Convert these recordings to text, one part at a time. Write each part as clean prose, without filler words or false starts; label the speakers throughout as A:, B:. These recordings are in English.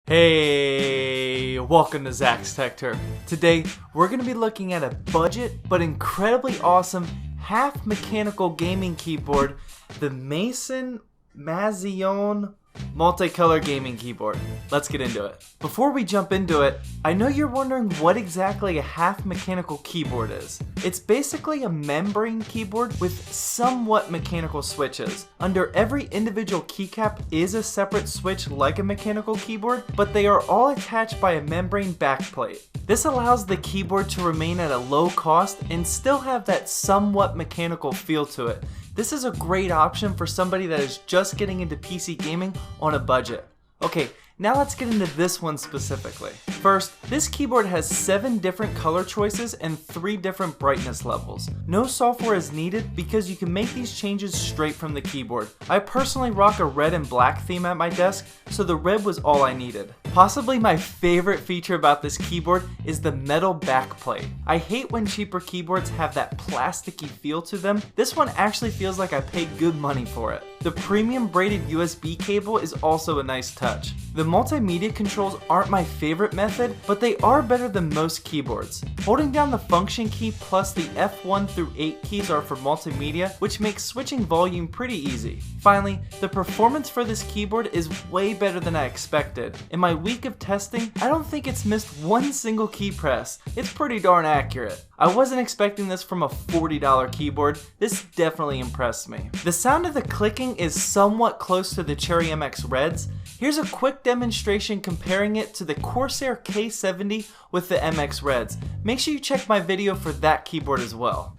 A: Hey, welcome to Zach's Tech Turf. Today, we're going to be looking at a budget but incredibly awesome half mechanical gaming keyboard, the Masione multicolor gaming keyboard. Let's get into it. Before we jump into it, I know you're wondering what exactly a half mechanical keyboard is. It's basically a membrane keyboard with somewhat mechanical switches. Under every individual keycap is a separate switch like a mechanical keyboard, but they are all attached by a membrane backplate. This allows the keyboard to remain at a low cost and still have that somewhat mechanical feel to it. This is a great option for somebody that is just getting into PC gaming on a budget. Okay, now let's get into this one specifically. First, this keyboard has 7 different color choices and 3 different brightness levels. No software is needed because you can make these changes straight from the keyboard. I personally rock a red and black theme at my desk, so the red was all I needed. Possibly my favorite feature about this keyboard is the metal backplate. I hate when cheaper keyboards have that plasticky feel to them. This one actually feels like I paid good money for it. The premium braided USB cable is also a nice touch. The multimedia controls aren't my favorite method, but they are better than most keyboards. Holding down the function key plus the F1 through 8 keys are for multimedia, which makes switching volume pretty easy. Finally, the performance for this keyboard is way better than I expected. In my week of testing, I don't think it's missed one single key press. It's pretty darn accurate. I wasn't expecting this from a $40 keyboard. This definitely impressed me. The sound of the clicking is somewhat close to the Cherry MX Reds. Here's a quick demonstration comparing it to the Corsair K70 with the MX Reds. Make sure you check my video for that keyboard as well.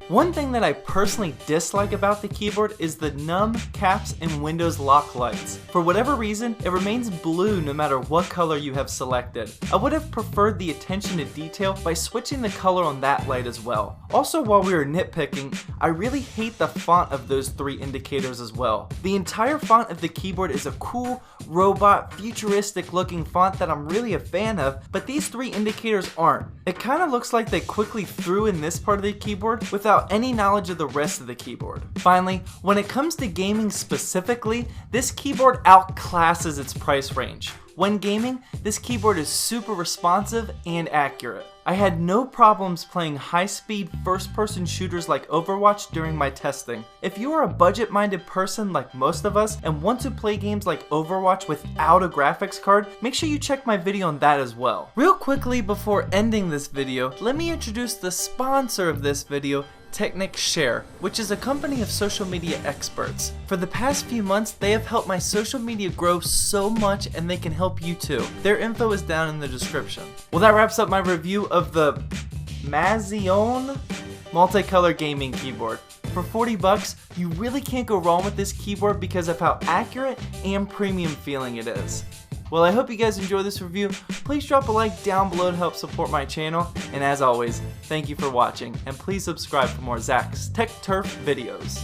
A: One thing that I personally dislike about the keyboard is the num, caps, and Windows lock lights. For whatever reason, it remains blue no matter what color you have selected. I would have preferred the attention to detail by switching the color on that light as well. Also, while we were nitpicking, I really hate the font of those 3 indicators as well. The entire font of the keyboard is a cool, robot, futuristic looking font that I'm really a fan of, but these 3 indicators aren't. It kind of looks like they quickly threw in this part of the keyboard without any knowledge of the rest of the keyboard. Finally, when it comes to gaming specifically, this keyboard outclasses its price range. When gaming, this keyboard is super responsive and accurate. I had no problems playing high-speed first-person shooters like Overwatch during my testing. If you are a budget-minded person like most of us and want to play games like Overwatch without a graphics card, make sure you check my video on that as well. Real quickly before ending this video, let me introduce the sponsor of this video, TechnicShare, which is a company of social media experts. For the past few months, they have helped my social media grow so much, and they can help you too. Their info is down in the description. Well, that wraps up my review of the Masione multicolor gaming keyboard. For 40 bucks, you really can't go wrong with this keyboard because of how accurate and premium feeling it is. Well, I hope you guys enjoyed this review. Please drop a like down below to help support my channel. And as always, thank you for watching. And please subscribe for more Zach's Tech Turf videos.